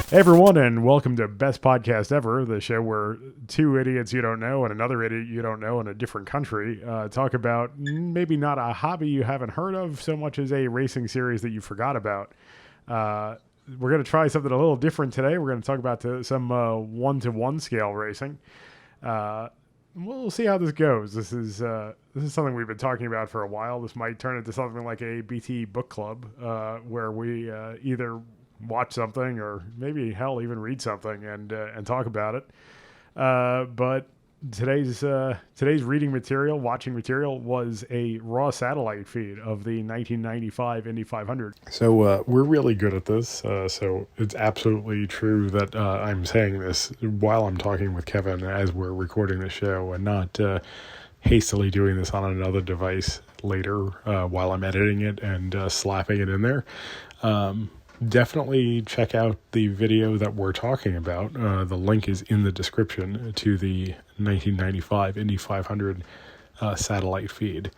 Hey everyone, and welcome to Best Podcast Ever, the show where two idiots you don't know and another idiot you don't know in a different country talk about maybe not a hobby you haven't heard of so much as a racing series that you forgot about. We're going to try something a little different today. We're going to talk about some one-to-one scale racing. We'll see how this goes. This is something we've been talking about for a while. This might turn into something like a BT book club where we either watch something or maybe hell even read something and talk about it. But today's reading material, watching material was a raw satellite feed of the 1995 Indy 500. So we're really good at this. So it's absolutely true that I'm saying this while I'm talking with Kevin as we're recording the show and not hastily doing this on another device later while I'm editing it and slapping it in there. Definitely check out the video that we're talking about. The link is in the description to the 1995 Indy 500 satellite feed,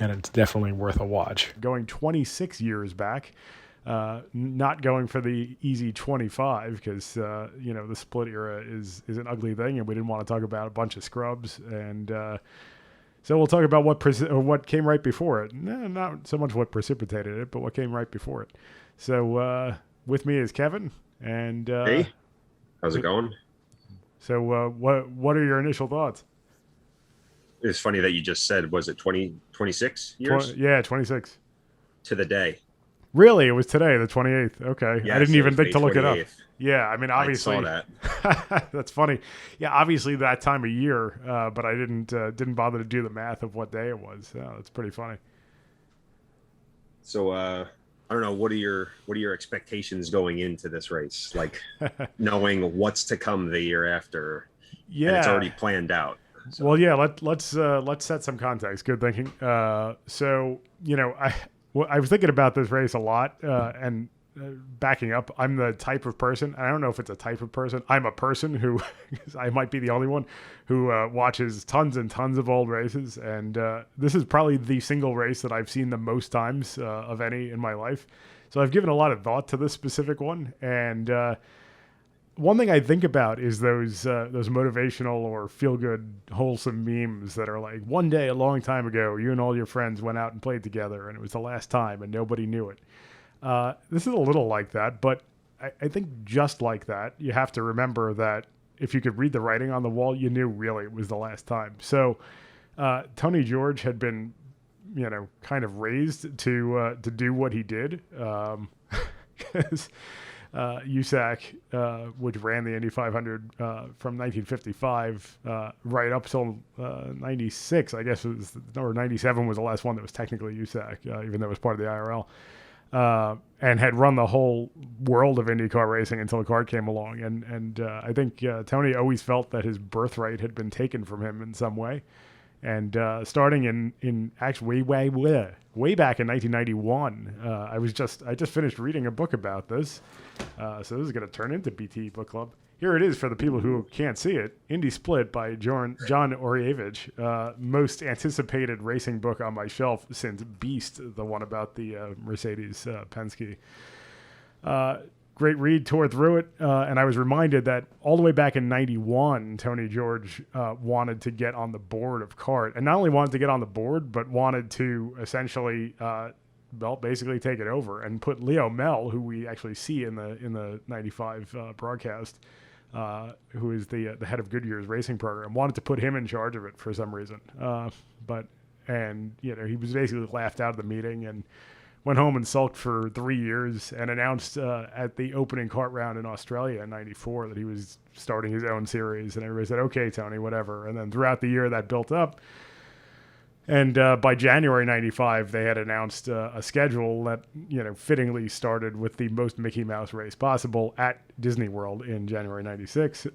and it's definitely worth a watch. Going 26 years back, not going for the easy 25 because the split era is an ugly thing, and we didn't want to talk about a bunch of scrubs and. So we'll talk about what came right before it. No, not so much what precipitated it, but what came right before it. So with me is Kevin. And hey, how's it going? So what are your initial thoughts? It's funny that you just said, was it 26 years? Yeah, 26. To the day. Really? It was today, the 28th. Okay. Yes, I didn't even think to look 28th. it up. Yeah, I mean, obviously. I saw that. That's funny. Yeah, obviously that time of year, but I didn't bother to do the math of what day it was. That's pretty funny. So I don't know, what are your expectations going into this race? Like knowing what's to come the year after. Yeah. And it's already planned out. So. Well, yeah, let's set some context. Good thinking. So, I was thinking about this race a lot, and backing up, I'm the type of person, I don't know if it's a type of person, I'm a person who, I might be the only one, who watches tons and tons of old races, and this is probably the single race that I've seen the most times of any in my life. So I've given a lot of thought to this specific one, and one thing I think about is those motivational or feel-good, wholesome memes that are like, one day a long time ago, you and all your friends went out and played together, and it was the last time, and nobody knew it. This is a little like that, but I think just like that, you have to remember that if you could read the writing on the wall, you knew really it was the last time. So Tony George had been, kind of raised to do what he did. USAC, which ran the Indy 500 from 1955 right up till 96, I guess, or 97 was the last one that was technically USAC, even though it was part of the IRL, and had run the whole world of IndyCar racing until the car came along. And I think Tony always felt that his birthright had been taken from him in some way. And starting in actually way back in 1991, I just finished reading a book about this. So this is going to turn into BT Book Club. Here it is for the people who can't see it. Indy Split by John Orievich. Most anticipated racing book on my shelf since Beast, the one about the Mercedes Penske. Great read, tore through it, and I was reminded that all the way back in 91, Tony George wanted to get on the board of CART, and not only wanted to get on the board, but wanted to essentially, basically take it over and put Leo Mel, who we actually see in the 95 broadcast, who is the head of Goodyear's racing program, wanted to put him in charge of it for some reason, he was basically laughed out of the meeting and went home and sulked for 3 years and announced at the opening CART round in Australia in 94 that he was starting his own series. And everybody said, okay, Tony, whatever. And then throughout the year that built up. And by January 95, they had announced a schedule that, fittingly started with the most Mickey Mouse race possible at Disney World in January 96.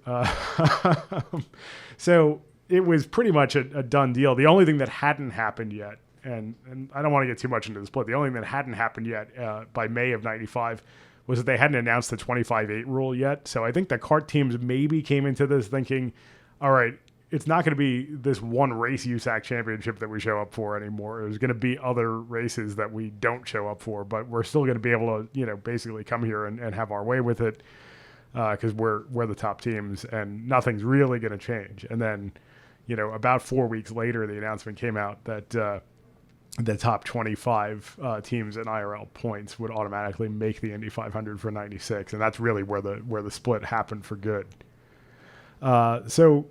So it was pretty much a done deal. The only thing that hadn't happened yet, and I don't want to get too much into the split. The only thing that hadn't happened yet by May of 95 was that they hadn't announced the 25-8 rule yet. So I think the CART teams maybe came into this thinking, all right, it's not going to be this one race USAC championship that we show up for anymore. There's going to be other races that we don't show up for, but we're still going to be able to, basically come here and have our way with it. because we're the top teams and nothing's really going to change. And then, about 4 weeks later, the announcement came out that the top 25 teams in IRL points would automatically make the Indy 500 for 96, and that's really where the split happened for good. So,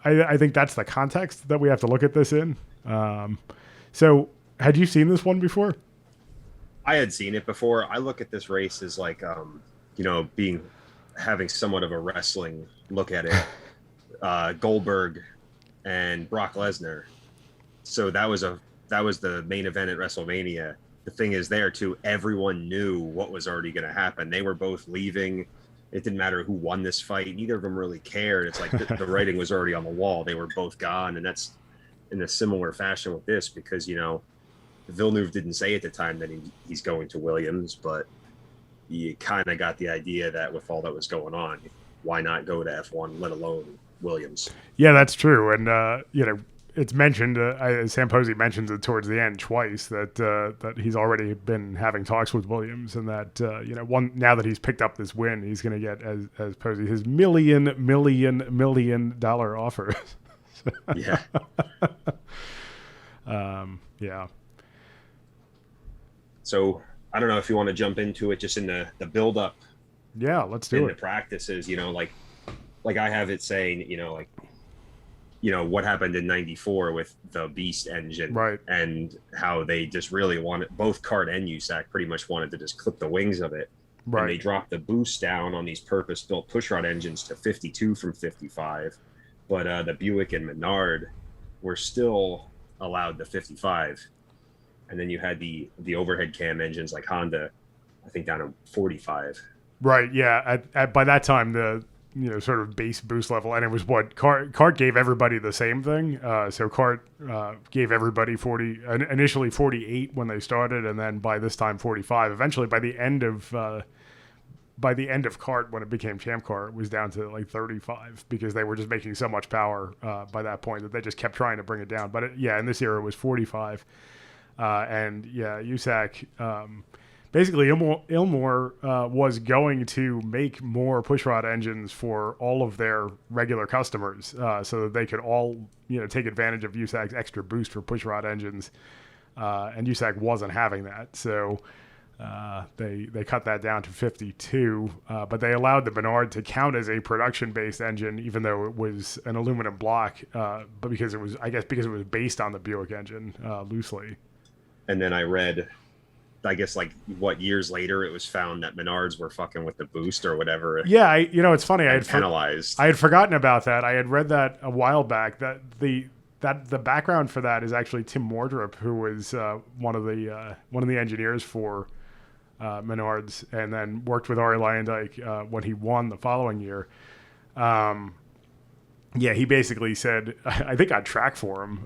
I think that's the context that we have to look at this in. So, had you seen this one before? I had seen it before. I look at this race as like, having somewhat of a wrestling look at it. Goldberg and Brock Lesnar. So that was the main event at WrestleMania. The thing is there too, everyone knew what was already going to happen. They were both leaving. It didn't matter who won this fight. Neither of them really cared. It's like the writing was already on the wall. They were both gone. And that's in a similar fashion with this because, Villeneuve didn't say at the time that he's going to Williams, but you kind of got the idea that with all that was going on, why not go to F1, let alone Williams? Yeah, that's true. And, it's mentioned, Samposi mentions it towards the end twice that he's already been having talks with Williams and that, now that he's picked up this win, he's going to get, as Posey, his $1 million offer. Yeah. Yeah. So I don't know if you want to jump into it just in the build up. Yeah, let's do it. The practices, like I have it saying, what happened in 94 with the Beast engine, right? And how they just really wanted, both CART and USAC pretty much wanted to just clip the wings of it. Right. And they dropped the boost down on these purpose-built pushrod engines to 52 from 55. But the Buick and Menard were still allowed the 55. And then you had the overhead cam engines like Honda, I think down to 45. Right. Yeah. By that time, the sort of base boost level, and it was what CART gave everybody the same thing. So CART gave everybody initially 48 when they started, and then by this time 45. Eventually, by the end of CART, when it became Champ Car, it was down to like 35 because they were just making so much power by that point that they just kept trying to bring it down. But in this era, it was 45. USAC, basically Ilmor was going to make more pushrod engines for all of their regular customers so that they could all, take advantage of USAC's extra boost for pushrod engines. And USAC wasn't having that. So they cut that down to 52, but they allowed the Menard to count as a production-based engine, even though it was an aluminum block, but because it was based on the Buick engine loosely. And then I read, years later, it was found that Menards were fucking with the boost or whatever. Yeah, it's funny. I had forgotten about that. I had read that a while back. That the background for that is actually Tim Mordrup, who was one of the engineers for Menards, and then worked with Arie Luyendyk when he won the following year. He basically said, I think on track for him,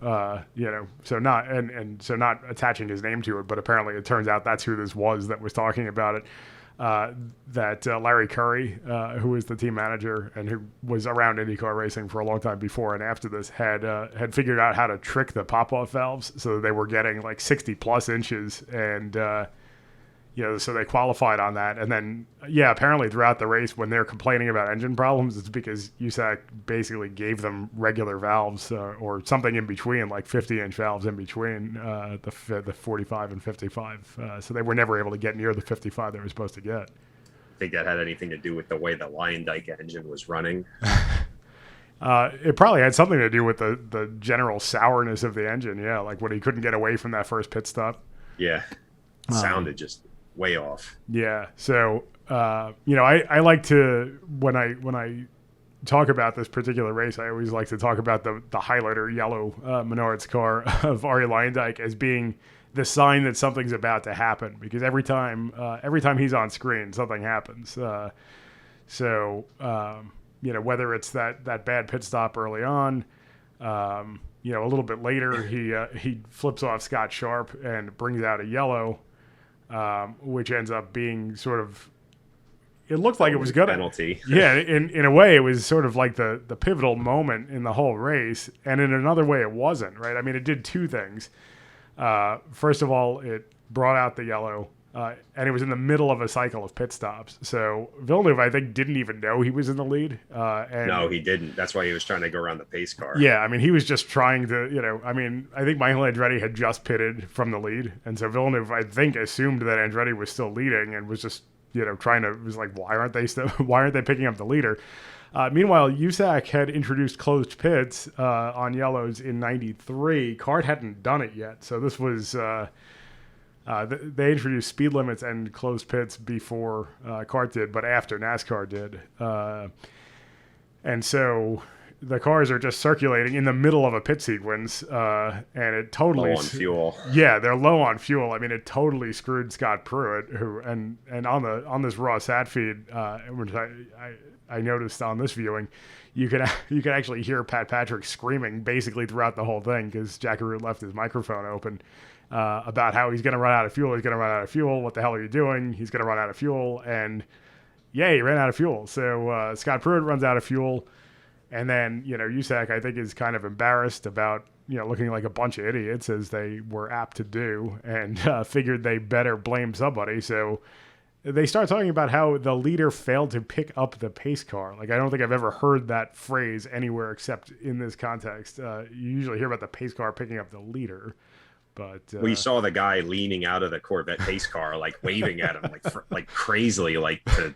so not attaching his name to it, but apparently it turns out that's who this was that was talking about it. That Larry Curry, who was the team manager and who was around IndyCar racing for a long time before and after this, had figured out how to trick the pop-off valves so that they were getting like 60 plus inches and so they qualified on that. And then, apparently throughout the race, when they're complaining about engine problems, it's because USAC basically gave them regular valves or something in between, like 50-inch valves in between the 45 and 55. So they were never able to get near the 55 they were supposed to get. Think that had anything to do with the way the Luyendyk engine was running? It probably had something to do with the general sourness of the engine. Yeah, like when he couldn't get away from that first pit stop. Yeah, it sounded just way off. Yeah. So, I like to, when I talk about this particular race, I always like to talk about the highlighter yellow Menards car of Arie Luyendyk as being the sign that something's about to happen, because every time he's on screen, something happens. Whether it's that bad pit stop early on, a little bit later, he flips off Scott Sharp and brings out a yellow, which ends up being sort of, it looked like it was good penalty. Yeah, in a way, it was sort of like the pivotal moment in the whole race, and in another way, it wasn't. Right? I mean, it did two things. First of all, it brought out the yellow, and it was in the middle of a cycle of pit stops. So Villeneuve, I think, didn't even know he was in the lead. And No, he didn't. That's why he was trying to go around the pace car. yeah, I mean, he was just trying to, I think Michael Andretti had just pitted from the lead. And so Villeneuve, I think, assumed that Andretti was still leading and was just, was like, why aren't they picking up the leader? Meanwhile, USAC had introduced closed pits on yellows in '93. CART hadn't done it yet. So this was, they introduced speed limits and closed pits before CART did, but after NASCAR did. And so the cars are just circulating in the middle of a pit sequence, and it totally low on fuel. Yeah, they're low on fuel. I mean, it totally screwed Scott Pruitt, who and on this raw sat feed, which I noticed on this viewing, you can actually hear Pat Patrick screaming basically throughout the whole thing because Jackaroo left his microphone open about how he's going to run out of fuel. He's going to run out of fuel. What the hell are you doing? He's going to run out of fuel, and yeah, he ran out of fuel. So Scott Pruitt runs out of fuel. And then, USAC, I think, is kind of embarrassed about, looking like a bunch of idiots as they were apt to do and figured they better blame somebody. So they start talking about how the leader failed to pick up the pace car. Like, I don't think I've ever heard that phrase anywhere except in this context. You usually hear about the pace car picking up the leader. But we saw the guy leaning out of the Corvette pace car, like waving at him, like crazily, like to,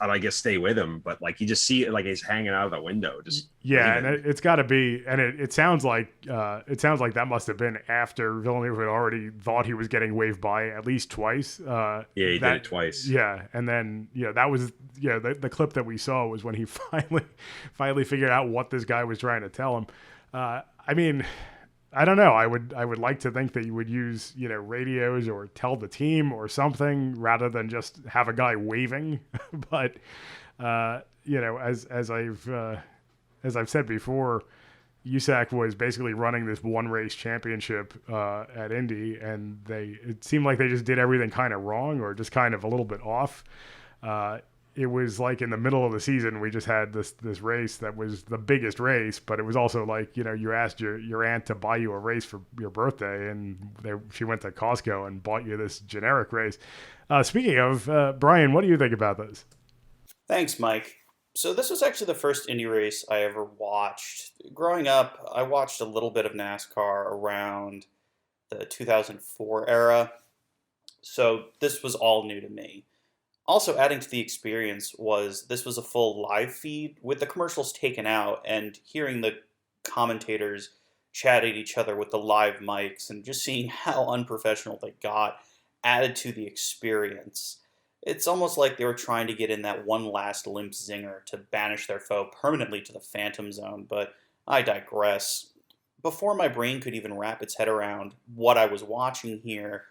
I guess, stay with him. But like you just see it, like he's hanging out of the window, just yeah. waving. And it's got to be, and it sounds like that must have been after Villeneuve had already thought he was getting waved by at least twice. Yeah, he did it twice. Yeah, and then that was the clip that we saw was when he finally figured out what this guy was trying to tell him. I mean, I don't know. I would like to think that you would use radios or tell the team or something rather than just have a guy waving. But as I've said before, USAC was basically running this one race championship at Indy, and it seemed like they just did everything kind of wrong or just kind of a little bit off. It was like in the middle of the season, we just had this race that was the biggest race, but it was also like, you asked your aunt to buy you a race for your birthday, and she went to Costco and bought you this generic race. Speaking of, Brian, what do you think about this? Thanks, Mike. So this was actually the first Indy race I ever watched. Growing up, I watched a little bit of NASCAR around the 2004 era, so this was all new to me. Also, adding to the experience this was a full live feed with the commercials taken out and hearing the commentators chat at each other with the live mics and just seeing how unprofessional they got added to the experience. It's almost like they were trying to get in that one last limp zinger to banish their foe permanently to the Phantom Zone, but I digress. Before my brain could even wrap its head around what I was watching here,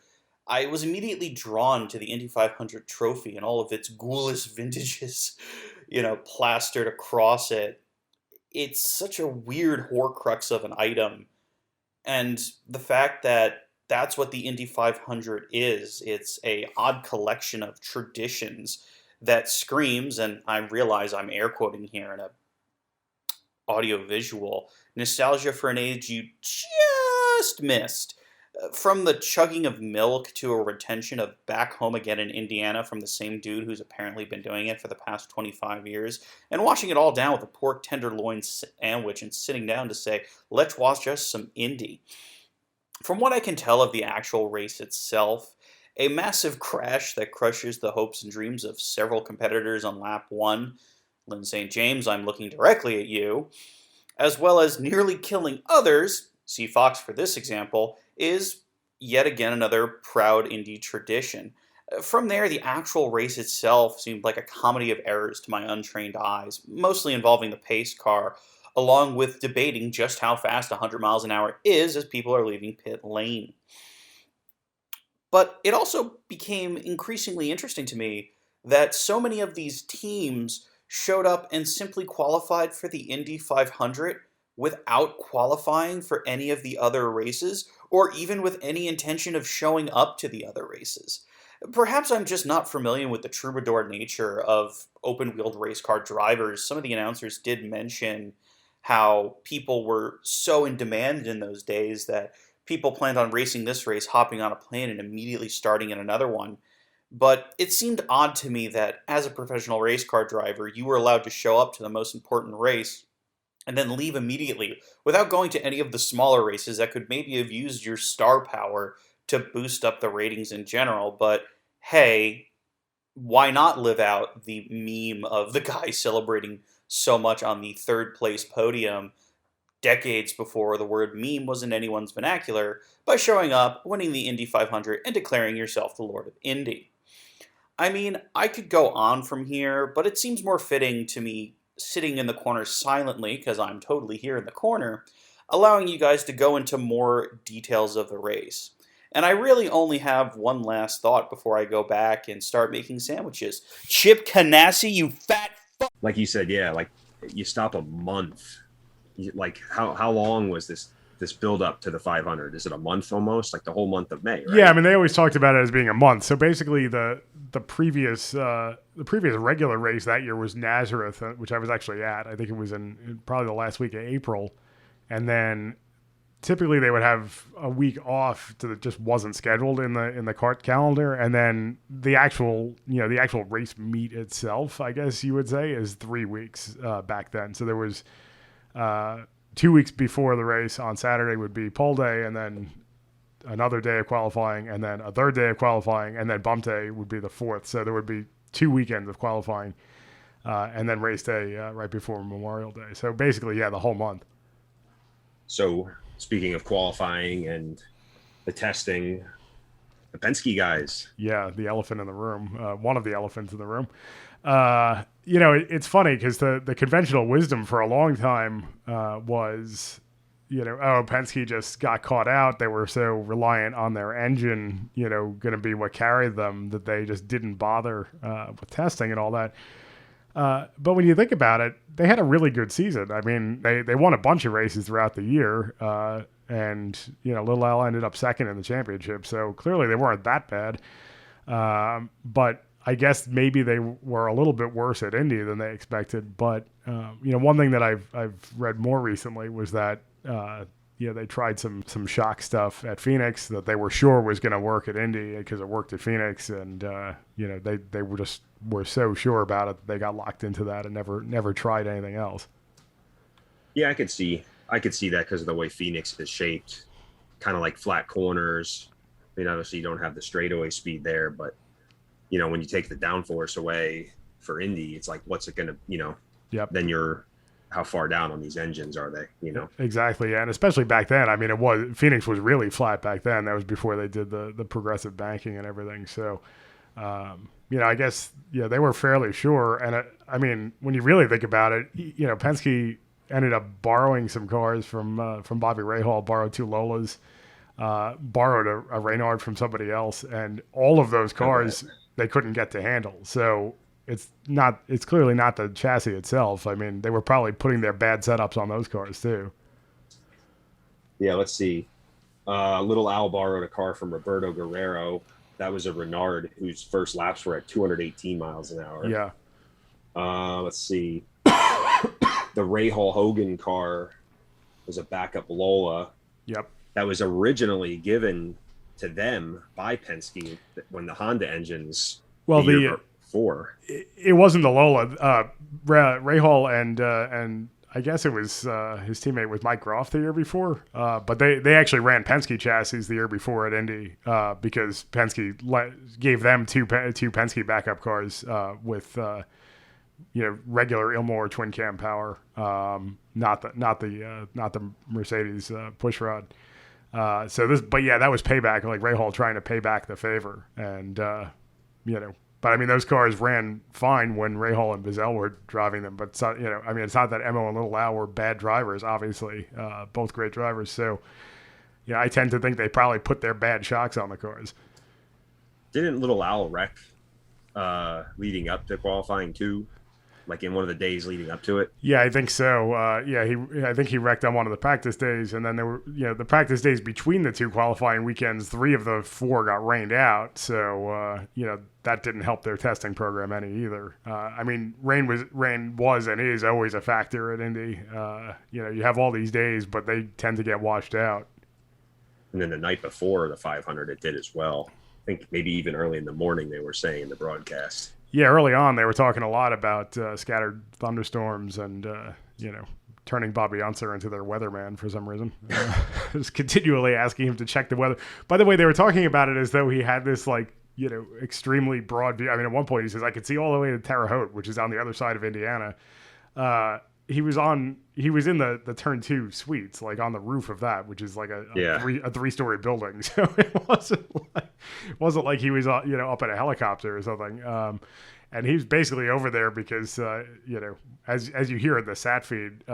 I was immediately drawn to the Indy 500 trophy and all of its ghoulish vintages, plastered across it. It's such a weird horcrux of an item. And the fact that that's what the Indy 500 is, it's a odd collection of traditions that screams, and I realize I'm air quoting here in a audio visual, nostalgia for an age you just missed. From the chugging of milk to a retention of Back Home Again in Indiana from the same dude who's apparently been doing it for the past 25 years, and washing it all down with a pork tenderloin sandwich and sitting down to say, let's watch us some Indy. From what I can tell of the actual race itself, a massive crash that crushes the hopes and dreams of several competitors on lap 1, Lynn St. James, I'm looking directly at you, as well as nearly killing others, see Fox for this example, is yet again another proud Indy tradition. From there, the actual race itself seemed like a comedy of errors to my untrained eyes, mostly involving the pace car, along with debating just how fast 100 miles an hour is as people are leaving pit lane. But it also became increasingly interesting to me that so many of these teams showed up and simply qualified for the Indy 500 without qualifying for any of the other races, or even with any intention of showing up to the other races. Perhaps I'm just not familiar with the troubadour nature of open-wheeled race car drivers. Some of the announcers did mention how people were so in demand in those days that people planned on racing this race, hopping on a plane, and immediately starting in another one. But it seemed odd to me that as a professional race car driver, you were allowed to show up to the most important race and then leave immediately without going to any of the smaller races that could maybe have used your star power to boost up the ratings in general. But hey, why not live out the meme of the guy celebrating so much on the third place podium decades before the word meme was in anyone's vernacular by showing up, winning the Indy 500, and declaring yourself the Lord of Indy? I mean, I could go on from here, but it seems more fitting to me sitting in the corner silently, because I'm totally here in the corner, allowing you guys to go into more details of the race. And I really only have one last thought before I go back and start making sandwiches. Chip Ganassi, you fat fuck! Like you said, yeah, like you stop a month. Like how long was this build up to the 500? Is it a month almost? Like the whole month of May, right? Yeah, I mean, they always talked about it as being a month. So basically, the previous regular race that year was Nazareth, which I was actually at. I think it was in probably the last week of April, and then typically they would have a week off that just wasn't scheduled in the kart calendar, and then the actual race meet itself, I guess you would say, is 3 weeks back then. So there was 2 weeks before the race on Saturday would be pole day, and then another day of qualifying, and then a third day of qualifying, and then bump day would be the fourth. So there would be 2 weekends of qualifying, and then race day right before Memorial Day. So basically, yeah, the whole month. So speaking of qualifying and the testing, the Penske guys. Yeah, the elephant in the room, one of the elephants in the room. It's funny because the conventional wisdom for a long time was, Penske just got caught out. They were so reliant on their engine, going to be what carried them, that they just didn't bother with testing and all that. But when you think about it, they had a really good season. I mean, they won a bunch of races throughout the year, and Little Al ended up second in the championship. So clearly they weren't that bad. But I guess maybe they were a little bit worse at Indy than they expected. But one thing that I've read more recently was that they tried some shock stuff at Phoenix that they were sure was going to work at Indy because it worked at Phoenix, and they were so sure about it that they got locked into that and never tried anything else. Yeah, I could see that because of the way Phoenix is shaped, kind of like flat corners. I mean, obviously you don't have the straightaway speed there, but when you take the downforce away for Indy, it's like, what's it going to, Yep. Then how far down on these engines are they, Exactly. Yeah. And especially back then, I mean, Phoenix was really flat back then. That was before they did the progressive banking and everything. So, I guess, they were fairly sure. And I mean, when you really think about it, Penske ended up borrowing some cars from Bobby Rahal, borrowed 2 Lolas, borrowed a Reynard from somebody else, and all of those cars they couldn't get to handle. So it's clearly not the chassis itself. I mean, they were probably putting their bad setups on those cars too. Yeah, let's see. Little Al borrowed a car from Roberto Guerrero. That was a Renard whose first laps were at 218 miles an hour. Yeah. Let's see. The Rahal Hogan car was a backup Lola. Yep. That was originally given to them by Penske when the Honda engines. Well, the year before. It wasn't the Lola. Rahal and I guess it was his teammate was Mike Groff the year before. But they actually ran Penske chassis the year before at Indy because Penske gave them two Penske backup cars with regular Ilmor twin cam power, not the Mercedes push rod. That was payback, like Rahal trying to pay back the favor, and but I mean those cars ran fine when Rahal and Bizel were driving them, but it's not, it's not that Emo and Little Al were bad drivers, obviously, both great drivers. So I tend to think they probably put their bad shocks on the cars. Didn't Little Al wreck leading up to qualifying too? Like in one of the days leading up to it? Yeah, I think so. I think he wrecked on one of the practice days, and then there were, the practice days between the 2 qualifying weekends, 3 of the 4 got rained out. So, that didn't help their testing program any either. I mean, rain was and is always a factor at Indy. You have all these days, but they tend to get washed out. And then the night before the 500, it did as well. think maybe even early in the morning they were saying in the broadcast. Yeah, early on they were talking a lot about scattered thunderstorms and turning Bobby Unser into their weatherman for some reason. Just continually asking him to check the weather. By the way, they were talking about it as though he had this extremely broad view. I mean, at one point he says, "I could see all the way to Terre Haute," which is on the other side of Indiana. He was in the turn 2 suites, like on the roof of that, which is like a 3-story building. So it wasn't like he was up in a helicopter or something. And he was basically over there because as you hear in the sat feed,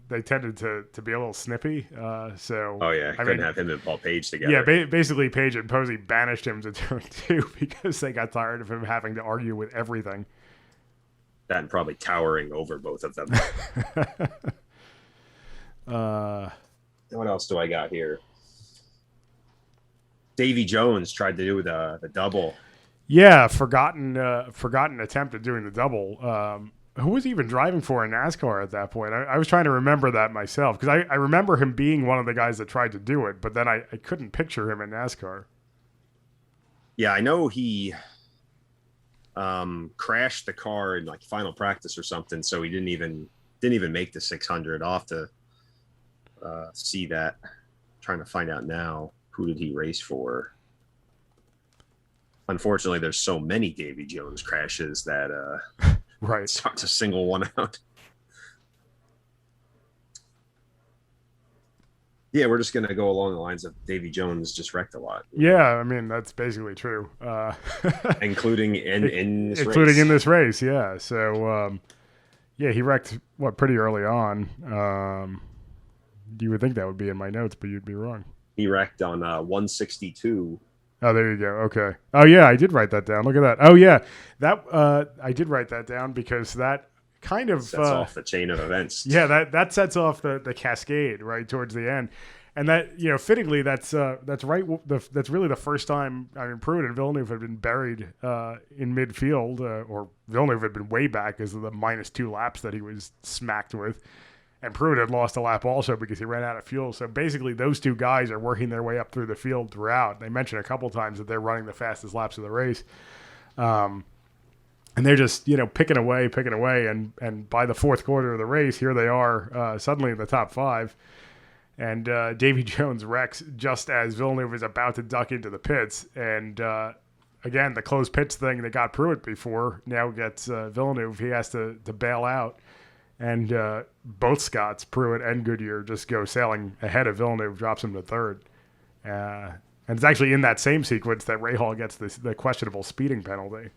they tended to be a little snippy. So couldn't have him and Paul Page together. Yeah, basically Page and Posey banished him to turn 2 because they got tired of him having to argue with everything. That and probably towering over both of them. What else do I got here? Davey Jones tried to do the double. Yeah, forgotten attempt at doing the double. Who was he even driving for in NASCAR at that point? I was trying to remember that myself because I remember him being one of the guys that tried to do it, but then I couldn't picture him in NASCAR. Yeah, I know he crashed the car in like final practice or something, so he didn't even make the 600. I'll have to see that. I'm trying to find out now, who did he race for? Unfortunately, there's so many Davey Jones crashes that right, it's hard to single one out. Yeah, we're just going to go along the lines of Davey Jones just wrecked a lot. Yeah, I mean, that's basically true. Including in this including race. in this race, yeah. So, he wrecked, pretty early on. You would think that would be in my notes, but you'd be wrong. He wrecked on 162. Oh, there you go. Okay. Oh, yeah, I did write that down. Look at that. Oh, yeah. That I did write that down because that kind of sets off the chain of events. Yeah, that sets off the cascade right towards the end, and that fittingly that's right. That's really the first time. I mean, Pruitt and Villeneuve had been buried in midfield, or Villeneuve had been way back as of the -2 laps that he was smacked with, and Pruitt had lost a lap also because he ran out of fuel. So basically, those two guys are working their way up through the field throughout. They mentioned a couple times that they're running the fastest laps of the race. And they're just, picking away. And by the fourth quarter of the race, here they are suddenly in the top 5. And Davey Jones wrecks just as Villeneuve is about to duck into the pits. And again, the closed pits thing that got Pruitt before now gets Villeneuve. He has to bail out. And both Scotts, Pruitt and Goodyear, just go sailing ahead of Villeneuve, drops him to third. And it's actually in that same sequence that Rahal gets the questionable speeding penalty.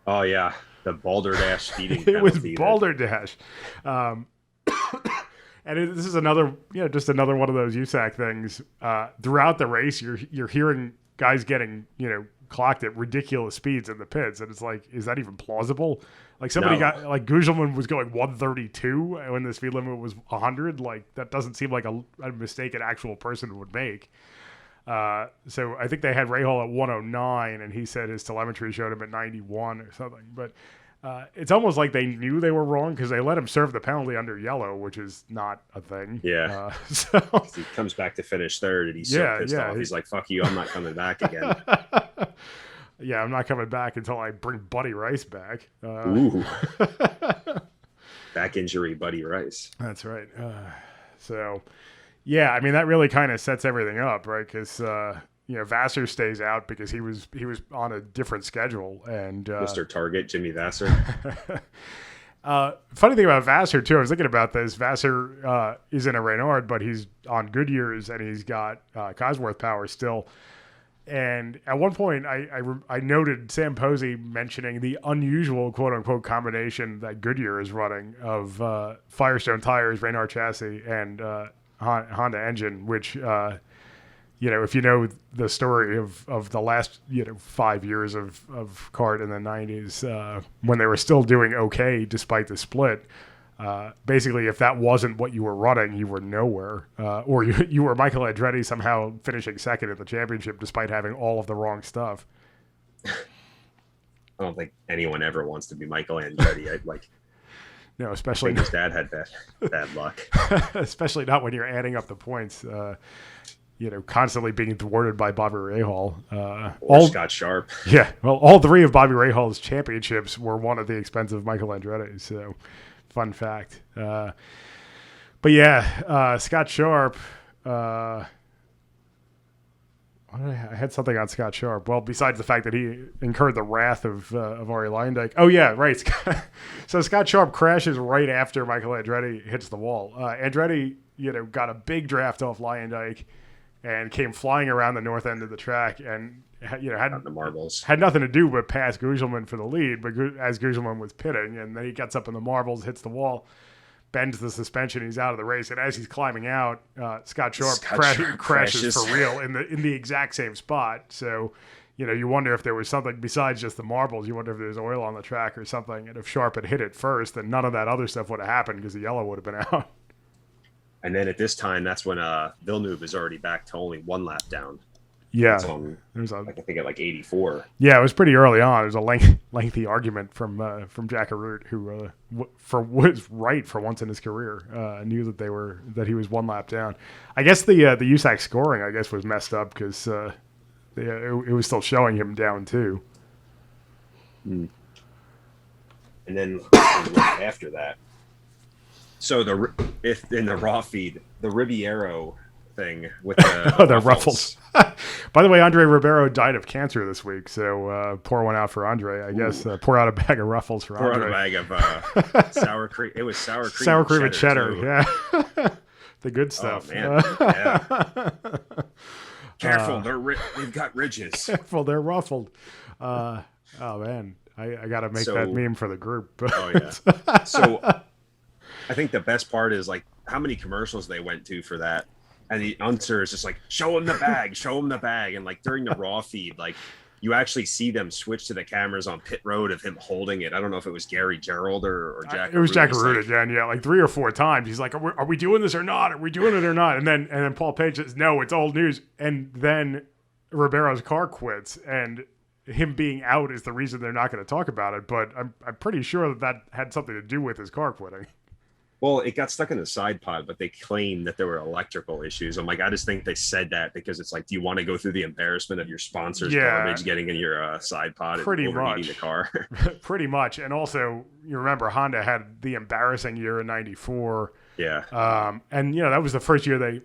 Oh, yeah. The balderdash speeding It was penalty. balderdash. And this is another, just another one of those USAC things. Throughout the race, you're hearing guys getting, clocked at ridiculous speeds in the pits. And it's like, is that even plausible? Like like Gugelman was going 132 when the speed limit was 100. Like, that doesn't seem like a mistake an actual person would make. So I think they had Rahal at 109, and he said his telemetry showed him at 91 or something. But it's almost like they knew they were wrong because they let him serve the penalty under yellow, which is not a thing. Yeah. So he comes back to finish third, and he's so pissed off. He's like, "Fuck you! I'm not coming back again." Yeah, I'm not coming back until I bring Buddy Rice back. Ooh. Back injury, Buddy Rice. That's right. So. Yeah, I mean that really kind of sets everything up, right? Because Vassar stays out because he was on a different schedule, and Mr. Target, Jimmy Vassar. Funny thing about Vassar too, I was thinking about this. Vassar is in a Reynard, but he's on Goodyear's, and he's got Cosworth power still. And at one point, I noted Sam Posey mentioning the unusual quote unquote combination that Goodyear is running of Firestone tires, Reynard chassis, and Honda engine, which, if you know the story of the last, 5 years of kart in the 90s, when they were still doing okay despite the split, basically if that wasn't what you were running, you were nowhere. Or you were Michael Andretti somehow finishing second at the championship despite having all of the wrong stuff. I don't think anyone ever wants to be Michael Andretti. No, especially his dad had bad luck. Especially not when you're adding up the points. constantly being thwarted by Bobby Rahal. Or Scott Sharp. Yeah, well, all three of Bobby Rahal's championships were won at the expense of Michael Andretti. So, fun fact. But yeah, Scott Sharp. I had something on Scott Sharp. Well, besides the fact that he incurred the wrath of Arie Luyendyk. Oh yeah, right. So Scott Sharp crashes right after Michael Andretti hits the wall. Andretti, got a big draft off Luyendyk and came flying around the north end of the track, and had the marbles. Had nothing to do but pass Gugelmin for the lead. But as Gugelmin was pitting, and then he gets up in the marbles, hits the wall, bends the suspension, he's out of the race, and as he's climbing out, Scott Sharp crashes for real in the exact same spot. So, you wonder if there was something besides just the marbles. You wonder if there's oil on the track or something. And if Sharp had hit it first, then none of that other stuff would have happened because the yellow would have been out. And then at this time, that's when Villeneuve is already back to only one lap down. Yeah, I think at like 84. Yeah, it was pretty early on. It was a lengthy argument from Jack Arute, who was right for once in his career, knew that he was one lap down. I guess the USAC scoring was messed up because it was still showing him down too. And then after that, so if in the raw feed, the Ribeiro thing with the ruffles. By the way, Andre Ribeiro died of cancer this week, so pour one out for Andre. I guess pour out a bag of ruffles for Andre. Pour out a bag of sour cream. It was sour cream and cheddar. Yeah, the good stuff. Oh man, yeah. Careful, they've got ridges. Careful, they're ruffled. Oh man, I got to make that meme for the group. Oh yeah. So I think the best part is like how many commercials they went to for that. And the announcer is just like, show him the bag, show him the bag. And like during the raw feed, like you actually see them switch to the cameras on pit road of him holding it. I don't know if it was Gary Gerald or Jack. It was Jack Arute again, yeah, like 3 or 4 times. He's like, are we doing this or not? Are we doing it or not? And then Paul Page says, no, it's old news. And then Ribeiro's car quits, and him being out is the reason they're not going to talk about it. But I'm pretty sure that had something to do with his car quitting. Well, it got stuck in the side pod, but they claimed that there were electrical issues. I'm like, I just think they said that because it's like, do you want to go through the embarrassment of your sponsor's garbage getting in your side pod and overheating the car? Pretty much. And also, you remember Honda had the embarrassing year in 94. Yeah. And, that was the first year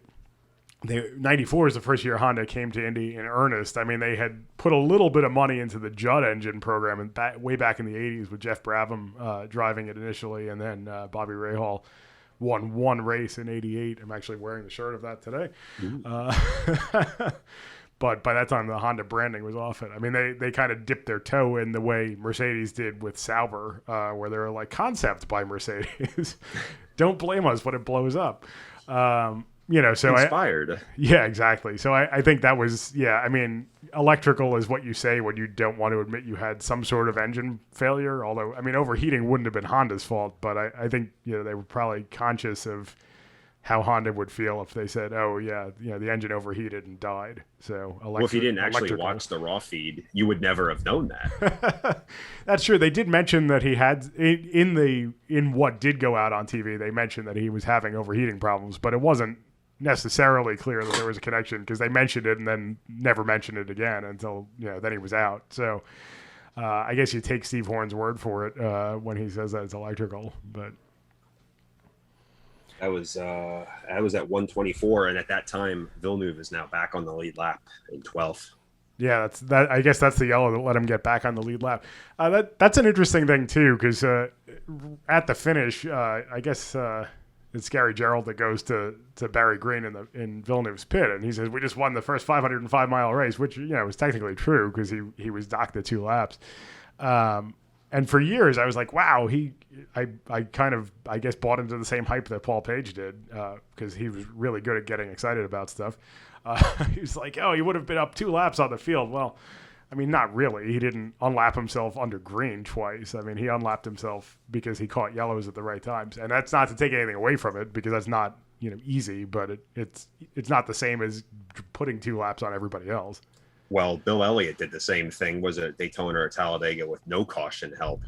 94 is the first year Honda came to Indy in earnest. I mean, they had put a little bit of money into the Judd engine program way back in the 80s with Jeff Brabham driving it initially, and then Bobby Rahal won one race in 88. I'm actually wearing the shirt of that today. But by that time, the Honda branding was off it. I mean, they kind of dipped their toe in the way Mercedes did with Sauber, where they were like, concept by Mercedes. Don't blame us when it blows up. So inspired. Yeah, exactly. So I think that was, I mean, electrical is what you say when you don't want to admit you had some sort of engine failure. Although, I mean, overheating wouldn't have been Honda's fault, but I think, they were probably conscious of how Honda would feel if they said, oh yeah, the engine overheated and died. So well, if you didn't actually watch the raw feed, you would never have known that. That's true. They did mention that he had in what did go out on TV. They mentioned that he was having overheating problems, but it wasn't necessarily clear that there was a connection because they mentioned it and then never mentioned it again until then he was out. So I guess you take Steve Horn's word for it when he says that it's electrical. But I was at 124, and at that time Villeneuve is now back on the lead lap in 12th. Yeah, I guess that's the yellow that let him get back on the lead lap. That's an interesting thing too, because at the finish, I guess. It's Gary Gerald that goes to Barry Green in Villeneuve's pit, and he says, we just won the first 505-mile race, which was technically true because he was docked the 2 laps. And for years I was like, wow, I kind of, I guess, bought into the same hype that Paul Page did because he was really good at getting excited about stuff. He was like, oh, he would have been up 2 laps on the field. Well, I mean, not really. He didn't unlap himself under green twice. I mean, he unlapped himself because he caught yellows at the right times. And that's not to take anything away from it because that's not, easy, but it's not the same as putting 2 laps on everybody else. Well, Bill Elliott did the same thing. Was it Daytona or Talladega with no caution help?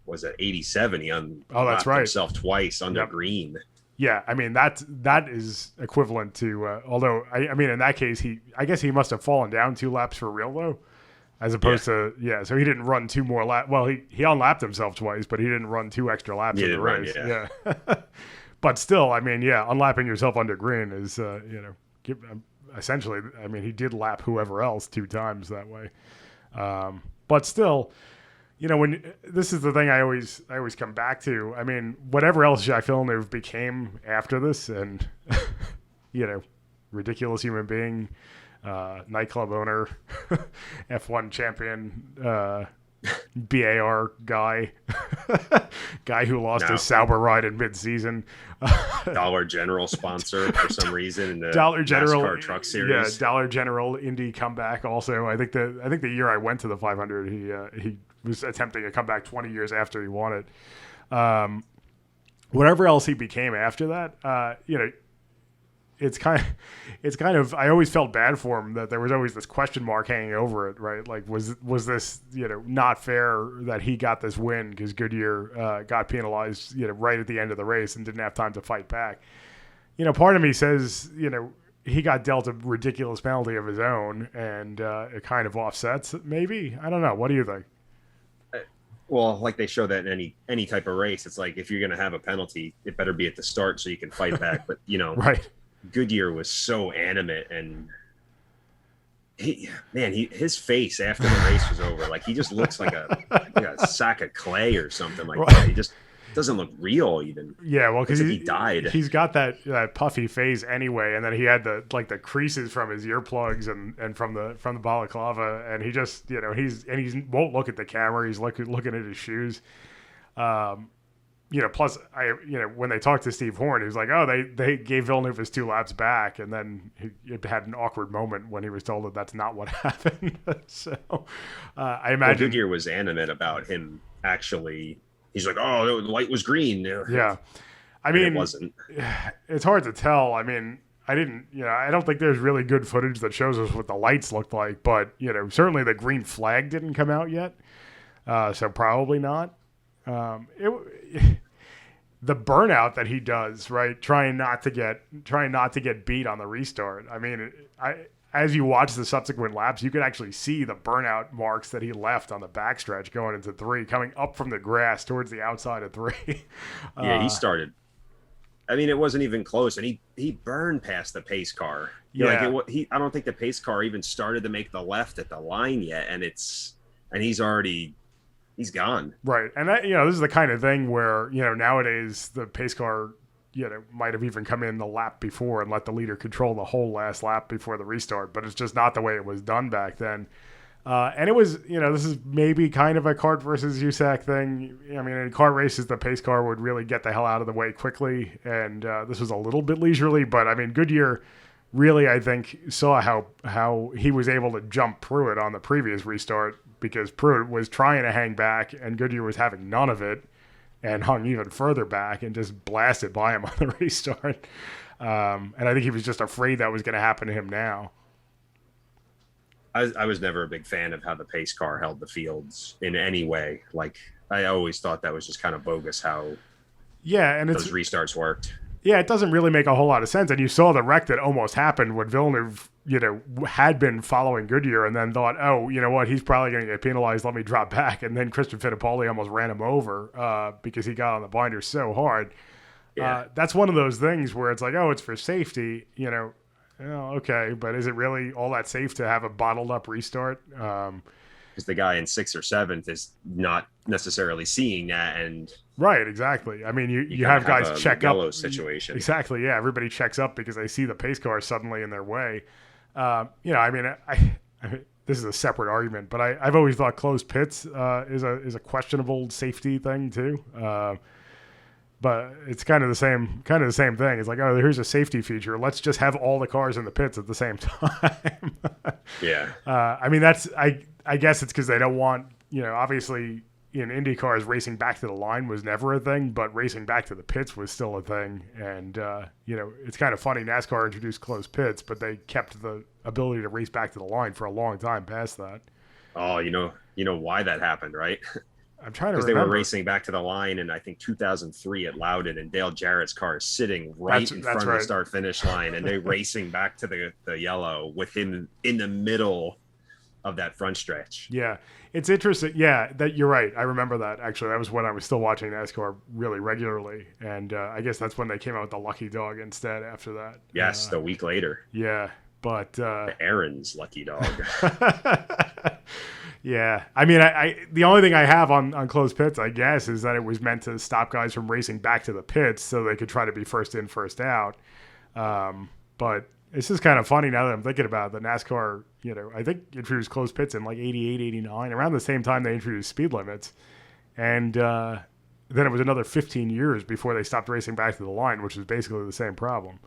Was it 87? He unlapped that's right. himself twice under green. Yeah, I mean that is equivalent to. Although I mean in that case I guess he must have fallen down 2 laps for real though, as opposed to So he didn't run 2 more laps. Well, he unlapped himself twice, but he didn't run 2 extra laps in the race. Yeah. But still, I mean, unlapping yourself under green is essentially. I mean, he did lap whoever else 2 times that way. But still, when this is the thing I always come back to. I mean, whatever else Jacques Villeneuve became after this, and ridiculous human being, nightclub owner, F1 champion, BAR guy who lost his Sauber ride in mid-season. Dollar General sponsor for some reason in the Dollar General NASCAR Truck Series. Yeah, Dollar General Indy comeback. Also, I think the year I went to the 500, he was attempting a comeback 20 years after he won it. Whatever else he became after that, it's kind of I always felt bad for him that there was always this question mark hanging over it, right? Like was this not fair that he got this win because Goodyear got penalized right at the end of the race and didn't have time to fight back. Part of me says he got dealt a ridiculous penalty of his own, and it kind of offsets it, maybe. I don't know. What do you think? Well, like they show that in any type of race, it's like if you're going to have a penalty, it better be at the start so you can fight back. But right. Goodyear was so animate, and his face after the race was over, like he just looks like a sack of clay or something like that. He just doesn't look real even. Yeah, well, because he died. He's got that puffy face anyway, and then he had the creases from his earplugs and from the balaclava, and he just he won't look at the camera. He's looking at his shoes. Plus, when they talked to Steve Horn, he was like, "Oh, they gave Villeneuve his 2 laps back," and then he had an awkward moment when he was told that that's not what happened. So, I imagine Goodyear was animate about him. Actually, he's like, "Oh, the light was green." Yeah, I mean, it wasn't. It's hard to tell. I mean, I don't think there's really good footage that shows us what the lights looked like, but certainly the green flag didn't come out yet, so probably not. The burnout that he does, right? Trying not to get beat on the restart. I mean, as you watch the subsequent laps, you could actually see the burnout marks that he left on the backstretch going into 3, coming up from the grass towards the outside of 3. Yeah, he started. I mean, it wasn't even close, and he burned past the pace car. I don't think the pace car even started to make the left at the line yet, and he's gone. Right. And that, this is the kind of thing where, nowadays the pace car, might have even come in the lap before and let the leader control the whole last lap before the restart, but it's just not the way it was done back then. And it was, this is maybe kind of a kart versus USAC thing. I mean, in kart races, the pace car would really get the hell out of the way quickly. And this was a little bit leisurely, but I mean, Goodyear really, I think, saw how he was able to jump Pruitt on the previous restart, because Pruitt was trying to hang back and Goodyear was having none of it and hung even further back and just blasted by him on the restart. And I think he was just afraid that was going to happen to him now. I was never a big fan of how the pace car held the fields in any way. Like, I always thought that was just kind of bogus how those restarts worked. Yeah, it doesn't really make a whole lot of sense. And you saw the wreck that almost happened when Villeneuve, had been following Goodyear and then thought, oh, you know what, he's probably going to get penalized. Let me drop back. And then Christian Fittipaldi almost ran him over because he got on the binder so hard. Yeah. That's one of those things where it's like, oh, it's for safety, okay. But is it really all that safe to have a bottled up restart? Because the guy in 6th or 7th is not necessarily seeing that. And right, exactly. I mean, you have guys check up. Situation. Exactly, yeah. Everybody checks up because they see the pace car suddenly in their way. I mean, this is a separate argument, but I've always thought closed pits is a questionable safety thing too. But it's kind of the same thing. It's like, oh, here's a safety feature. Let's just have all the cars in the pits at the same time. Yeah. I mean, I guess it's because they don't want, obviously in Indy cars, racing back to the line was never a thing, but racing back to the pits was still a thing. And, it's kind of funny. NASCAR introduced closed pits, but they kept the ability to race back to the line for a long time past that. Oh, you know why that happened, right? I'm trying to because remember. they were racing back to the line in I think 2003 at Loudon, and Dale Jarrett's car is sitting right in front of the start finish line, and they're racing back to the yellow with him in the middle of that front stretch. Yeah, it's interesting. Yeah, that you're right. I remember that actually. That was when I was still watching NASCAR really regularly, and I guess that's when they came out with the Lucky Dog instead. After that, yes, a week later. Yeah, but the Aaron's Lucky Dog. Yeah, I mean, I the only thing I have on closed pits, I guess, is that it was meant to stop guys from racing back to the pits so they could try to be first in, first out. But it's just kind of funny now that I'm thinking about it. The NASCAR, I think introduced closed pits in like 88, 89, around the same time they introduced speed limits. And then it was another 15 years before they stopped racing back to the line, which was basically the same problem.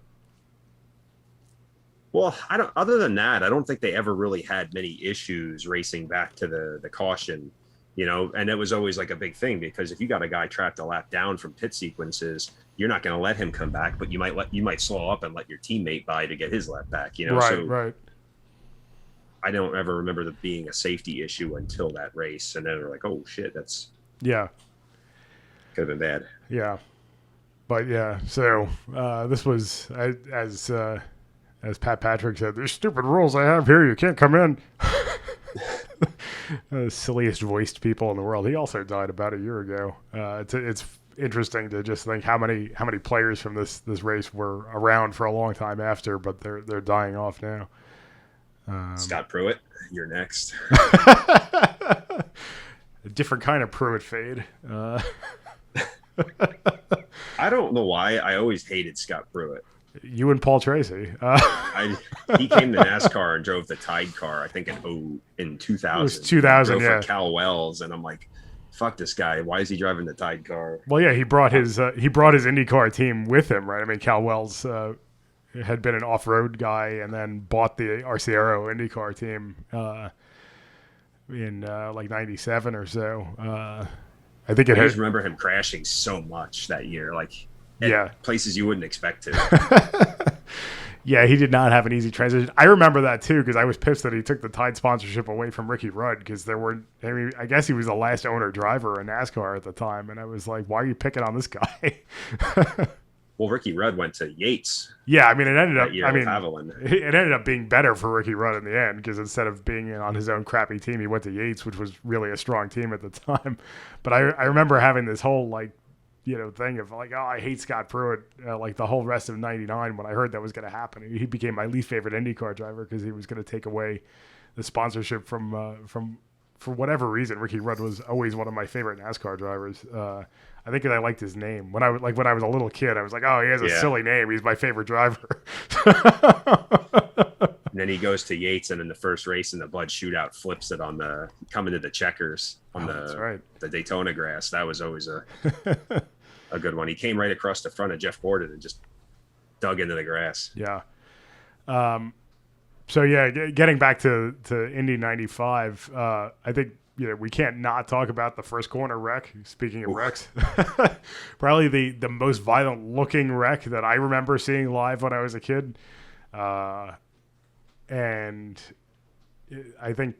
Well, other than that, I don't think they ever really had many issues racing back to the caution, and it was always like a big thing because if you got a guy trapped a lap down from pit sequences, you're not going to let him come back, but you might slow up and let your teammate by to get his lap back, Right. I don't ever remember there being a safety issue until that race, and then we're like, oh shit, that's could have been bad. Yeah, but yeah, so this was as Pat Patrick said, "There's stupid rules I have here. You can't come in." The silliest voiced people in the world. He also died about a year ago. It's interesting to just think how many players from this race were around for a long time after, but they're dying off now. Scott Pruitt, you're next. A different kind of Pruitt fade. I don't know why I always hated Scott Pruitt. You and Paul Tracy. He came to NASCAR and drove the Tide car, I think in 2000. It was 2000, for Cal Wells, and I'm like, fuck this guy. Why is he driving the Tide car? Well, yeah, he brought his IndyCar team with him, right? I mean, Cal Wells had been an off-road guy and then bought the Arciero IndyCar team in like 97 or so. I think I just remember him crashing so much that year, places you wouldn't expect to. Yeah, he did not have an easy transition. I remember that too because I was pissed that he took the Tide sponsorship away from Ricky Rudd because I guess he was the last owner driver in NASCAR at the time, and I was like, why are you picking on this guy? Well, Ricky Rudd went to Yates. Yeah, I mean, it ended up. It ended up being better for Ricky Rudd in the end because instead of being on his own crappy team, he went to Yates, which was really a strong team at the time. But I remember having this whole thing of like, oh, I hate Scott Pruitt, like the whole rest of '99 when I heard that was going to happen. He became my least favorite IndyCar driver because he was going to take away the sponsorship from for whatever reason. Ricky Rudd was always one of my favorite NASCAR drivers. I think I liked his name when I was a little kid. I was like, oh, he has a silly name. He's my favorite driver. And then he goes to Yates, and in the first race in the Bud Shootout, flips it on coming to the checkers on the Daytona grass. That was always a good one. He came right across the front of Jeff Gordon and just dug into the grass. Yeah. So yeah, getting back to Indy 95, I think we can't not talk about the first corner wreck. Speaking of wrecks, probably the most violent looking wreck that I remember seeing live when I was a kid. And I think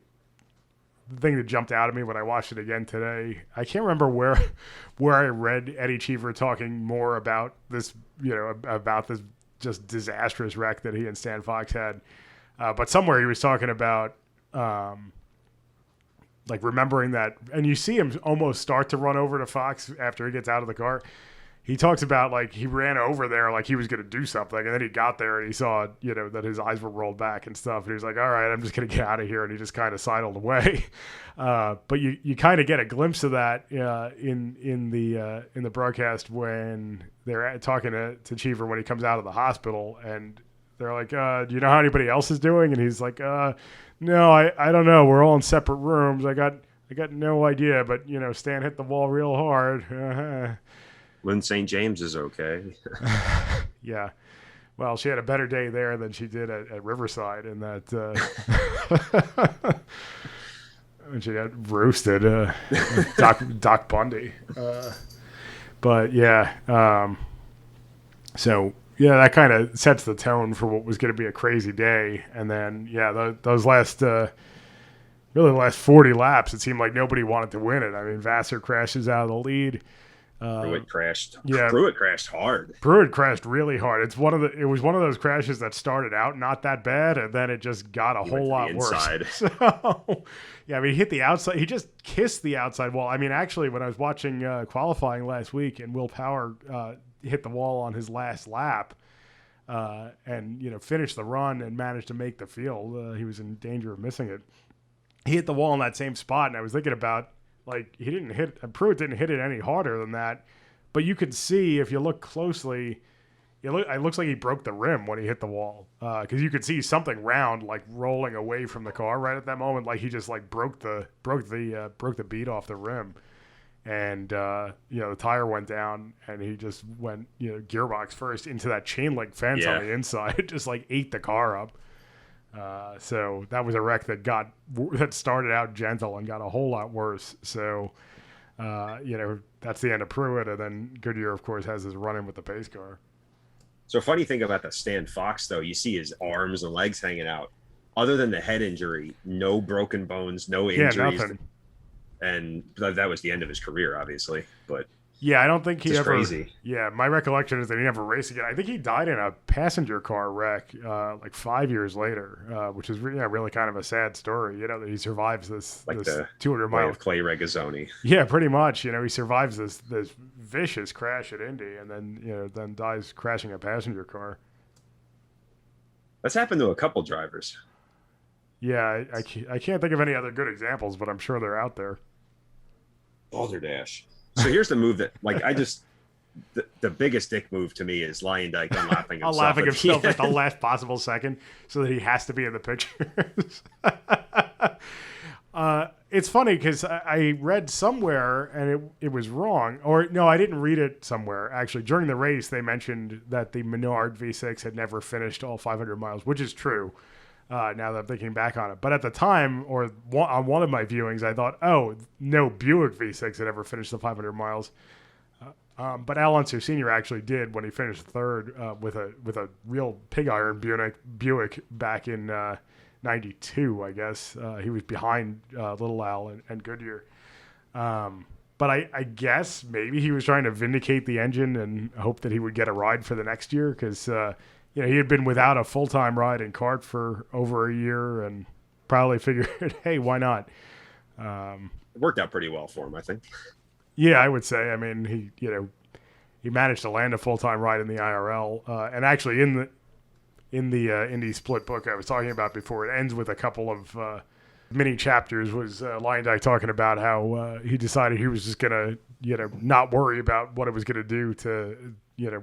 the thing that jumped out at me when I watched it again today, I can't remember where I read Eddie Cheever talking more about this, about this just disastrous wreck that he and Stan Fox had. But somewhere he was talking about remembering that, and you see him almost start to run over to Fox after he gets out of the car. He talks about he ran over there like he was going to do something, and then he got there and he saw that his eyes were rolled back and stuff, and he was like, all right, I'm just going to get out of here, and he just kind of sidled away. But you kind of get a glimpse of that in the broadcast when they're talking to Cheever when he comes out of the hospital, and they're like, do you know how anybody else is doing? And he's like, no, I don't know. We're all in separate rooms. I got no idea, but Stan hit the wall real hard. Lynn St. James is okay. Yeah. Well, she had a better day there than she did at Riverside in that when she got roasted, Doc Bundy. But yeah, so yeah, that kind of sets the tone for what was going to be a crazy day. And then, yeah, those last, really really the last 40 laps, it seemed like nobody wanted to win it. I mean, Vassar crashes out of the lead. Pruitt crashed. Yeah, Pruitt crashed hard. Pruitt crashed really hard. It was one of those crashes that started out not that bad, and then it just got a whole lot worse. So, yeah, I mean, he hit the outside. He just kissed the outside wall. I mean, actually, when I was watching qualifying last week, and Will Power hit the wall on his last lap, and finished the run and managed to make the field. He was in danger of missing it. He hit the wall in that same spot, and I was thinking about. Like, Pruitt didn't hit it any harder than that, but you could see if you look closely, it looks like he broke the rim when he hit the wall, because you could see something round like rolling away from the car right at that moment, like he just like broke the bead off the rim, and the tire went down, and he just went gearbox first into that chain link fence on the inside, just like ate the car up. So that was a wreck that started out gentle and got a whole lot worse. So, that's the end of Pruitt. And then Goodyear, of course, has his run-in with the pace car. So funny thing about the Stan Fox, though, you see his arms and legs hanging out. Other than the head injury, no broken bones, no injuries. Nothing. And that was the end of his career, obviously. But yeah, I don't think he ever. Crazy. Yeah, my recollection is that he never raced again. I think he died in a passenger car wreck like 5 years later, which is really kind of a sad story. That he survives this the 200-mile of Clay Regazzoni. Yeah, pretty much. He survives this vicious crash at Indy, and then dies crashing a passenger car. That's happened to a couple drivers. Yeah, I can't think of any other good examples, but I'm sure they're out there. Balderdash. So here's the move that, the biggest dick move to me is Leyendijk unlapping himself. At the last possible second so that he has to be in the pictures. It's funny because I read somewhere, and it was wrong. Or, no, I didn't read it somewhere. Actually, during the race, they mentioned that the Menard V6 had never finished all 500 miles, which is true. Now that I'm thinking back on it. But at the time, or on one of my viewings, I thought, oh, no Buick V6 had ever finished the 500 miles. But Al Unser Sr. actually did when he finished third with a real pig iron Buick back in 92, I guess. He was behind Little Al and Goodyear. But I guess maybe he was trying to vindicate the engine and hope that he would get a ride for the next year because... he had been without a full-time ride in kart for over a year and probably figured, hey, why not? It worked out pretty well for him, I think. Yeah, I would say. I mean, he managed to land a full-time ride in the IRL. And actually in the Indy split book I was talking about before, it ends with a couple of mini chapters was Leyendijk talking about how he decided he was just going to, not worry about what it was going to do to...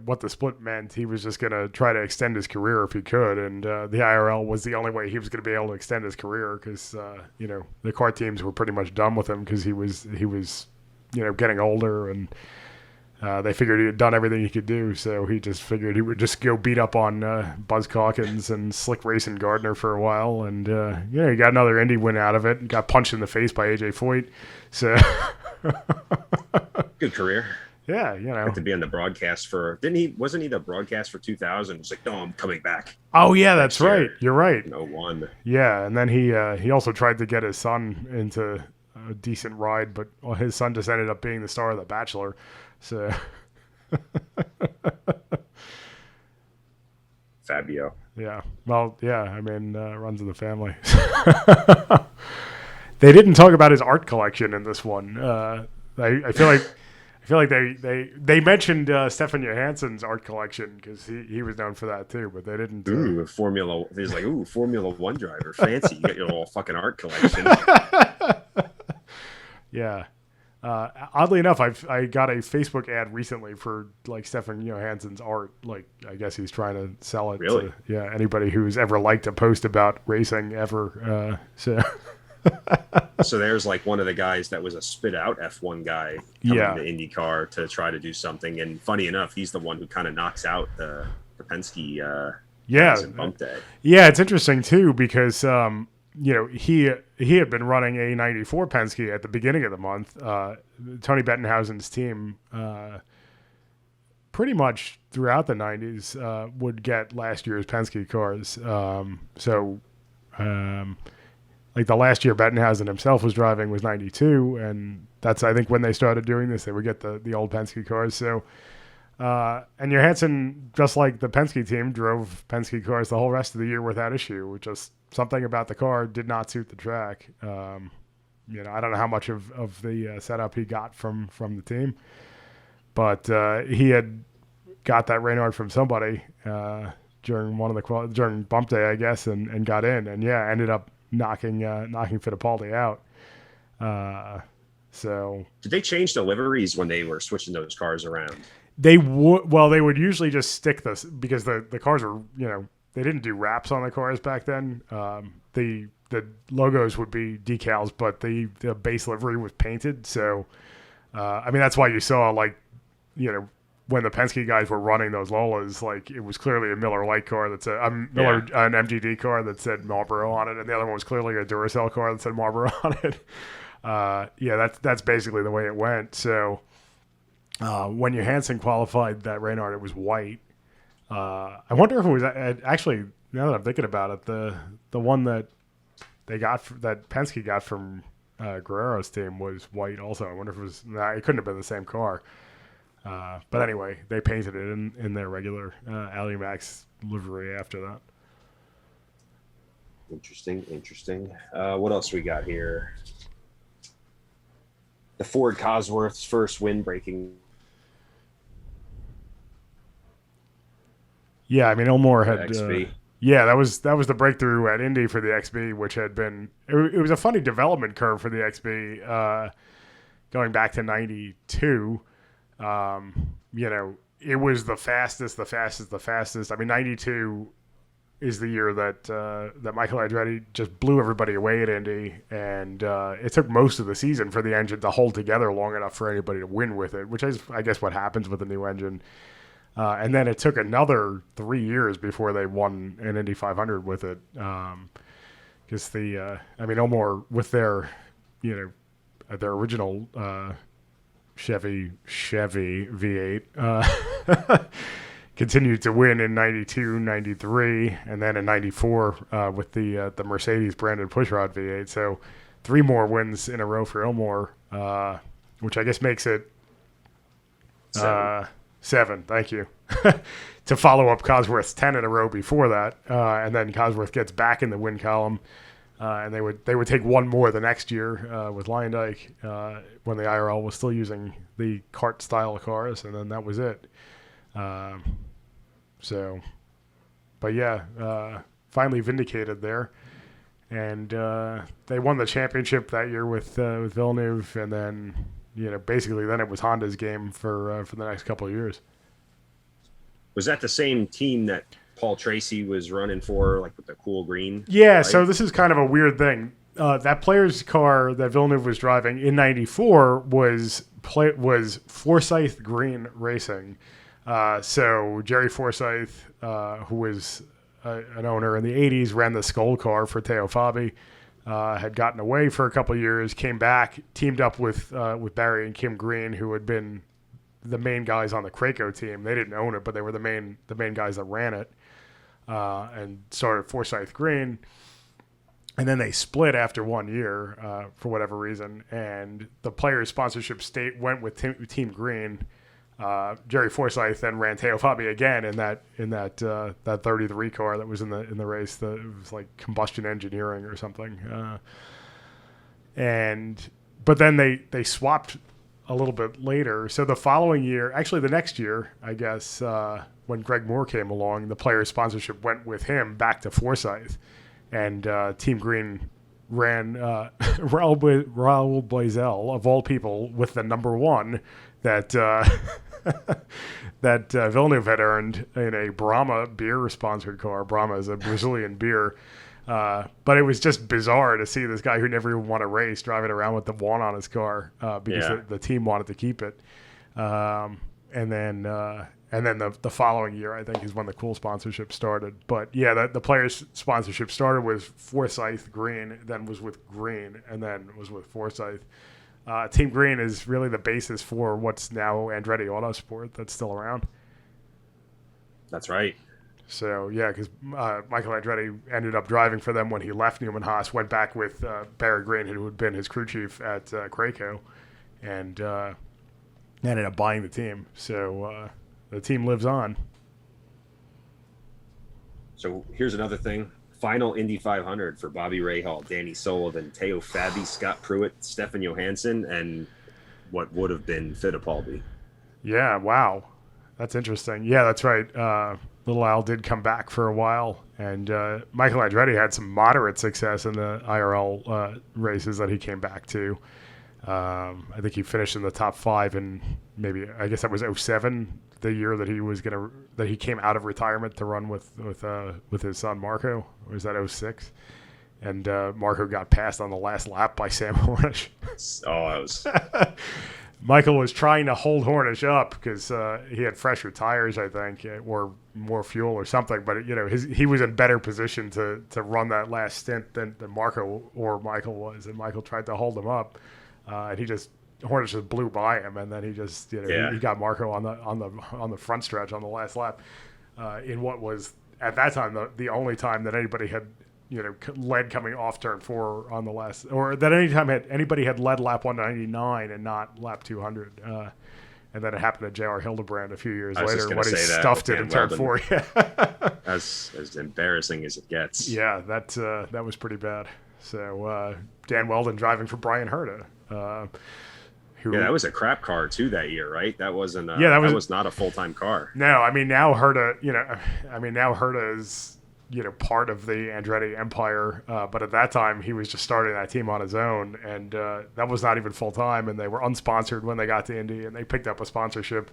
what the split meant. He was just going to try to extend his career if he could. And the IRL was the only way he was going to be able to extend his career because, the car teams were pretty much done with him because he was getting older and they figured he had done everything he could do. So he just figured he would just go beat up on Buzz Calkins and Slick Racing Gardner for a while. And, he got another Indy win out of it and got punched in the face by AJ Foyt. So good career. Yeah, Got to be on the broadcast wasn't he the broadcast for 2000? It's like, no, I'm coming back. Oh yeah, that's right. You're right. No one. Yeah, and then he also tried to get his son into a decent ride, but his son just ended up being the star of The Bachelor. So Fabio. Yeah. Well, yeah, I mean, runs in the family. They didn't talk about his art collection in this one. I feel like they mentioned Stefan Johansson's art collection because he was known for that too, but they didn't. Formula. He's like, Formula One driver, fancy. You got your little fucking art collection. Yeah. Oddly enough, I got a Facebook ad recently for like Stefan Johansson's art. Like, I guess he's trying to sell it. Really? To anybody who's ever liked a post about racing ever. So there's like one of the guys that was a spit out F1 guy coming to IndyCar to try to do something. And funny enough, he's the one who kind of knocks out the Penske bump day. Yeah, it's interesting too because he had been running a 94 Penske at the beginning of the month. Tony Bettenhausen's team pretty much throughout the 90s would get last year's Penske cars. like the last year Bettenhausen himself was driving was 92, and that's I think when they started doing this. They would get the old Penske cars. So and Johansson, just like the Penske team, drove Penske cars the whole rest of the year without issue. Just something about the car did not suit the track. I don't know how much of the setup he got from the team, but he had got that Reynard from somebody during during bump day, I guess, and got in, and ended up knocking Fittipaldi out. So did they change the liveries when they were switching those cars around? They would usually just stick this because the cars are, they didn't do wraps on the cars back then. The logos would be decals, but the base livery was painted. So, that's why you saw when the Penske guys were running those Lolas, it was clearly a Miller Lite car that said an MGD car that said Marlboro on it, and the other one was clearly a Duracell car that said Marlboro on it. That's basically the way it went. So. When Johansson qualified that Reynard, it was white. I wonder if it was actually, now that I'm thinking about it, the one that that Penske got from Guerrero's team was white also. I wonder if it was, it couldn't have been the same car. But anyway, they painted it in their regular Alimax livery after that. Interesting. What else we got here? The Ford Cosworth's first win breaking. Yeah, Elmore had XB. that was the breakthrough at Indy for the XB, which had been it was a funny development curve for the XB going back to 92. It was the fastest. 92 is the year that Michael Andretti just blew everybody away at Indy, and it took most of the season for the engine to hold together long enough for anybody to win with it, which is, I guess, what happens with a new engine. And then it took another 3 years before they won an Indy 500 with it, because Elmore with their original Chevy V8. Continued to win in 92, 93, and then in 94 with the Mercedes branded pushrod V8. So 3 more wins in a row for Elmore, which I guess makes it 7. Thank you. To follow up Cosworth's 10 in a row before that, and then Cosworth gets back in the win column, and they would take 1 more the next year with Leyendyke when the IRL was still using the kart style cars, and then that was it. Finally vindicated there, and they won the championship that year with Villeneuve, and then basically then it was Honda's game for the next couple of years. Was that the same team that Paul Tracy was running for, with the cool green? Yeah, right? So this is kind of a weird thing. That player's car that Villeneuve was driving in '94 was Forsyth Green Racing. So Jerry Forsyth, who was an owner in the 80s, ran the Skoll car for Teo Fabi, had gotten away for a couple of years, came back, teamed up with Barry and Kim Green, who had been the main guys on the Craco team. They didn't own it, but they were the main guys that ran it, and started Forsyth Green. And then they split after 1 year for whatever reason, and the player's sponsorship went with Team Green. Jerry Forsyth then ran Teo Fabi again in that 33 car that was in the race. It was like combustion engineering or something. But then they swapped a little bit later. So the following year, actually the next year, I guess, when Greg Moore came along, the player's sponsorship went with him back to Forsyth, and Team Green ran Raoul Blazel, of all people, with the number 1 that that Villeneuve had earned in a Brahma beer-sponsored car. Brahma is a Brazilian beer. But it was just bizarre to see this guy who never even won a race driving around with the 1 on his car because the team wanted to keep it. And then the following year, I think, is when the cool sponsorship started. But yeah, the players' sponsorship started with Forsyth Green, then was with Green, and then was with Forsyth. Team Green is really the basis for what's now Andretti Autosport that's still around. That's right. So, yeah, because Michael Andretti ended up driving for them when he left Newman Haas, went back with Barry Green, who had been his crew chief at Crayco, and ended up buying the team. So the team lives on. So here's another thing. Final Indy 500 for Bobby Rahal, Danny Sullivan, Teo Fabi, Scott Pruitt, Stefan Johansson, and what would have been Fittipaldi. Yeah, wow. That's interesting. Yeah, that's right. Little Al did come back for a while, and Michael Andretti had some moderate success in the IRL races that he came back to. I think he finished in the top 5 in maybe, I guess that was 07, the year that he came out of retirement to run with his son Marco. Or was that 06? And Marco got passed on the last lap by Sam Hornish. Oh, that was... Michael was trying to hold Hornish up because he had fresher tires, I think, or more fuel or something. But he was in better position to run that last stint than Marco or Michael was, and Michael tried to hold him up, and Hornish just blew by him, and then he just he got Marco on the front stretch on the last lap, in what was at that time the only time that anybody had led coming off turn 4 on the last, or that anybody had led lap 199 and not lap 200. And then it happened to J.R. Hildebrand a few years later when he stuffed it in turn 4. As embarrassing as it gets. Yeah, that was pretty bad. So Dan Weldon driving for Brian Herta. That was a crap car too that year, right? That wasn't. That was not a full-time car. No, I mean now Herta. Now Herta is part of the Andretti empire, but at that time he was just starting that team on his own, and that was not even full time, and they were unsponsored when they got to Indy, and they picked up a sponsorship,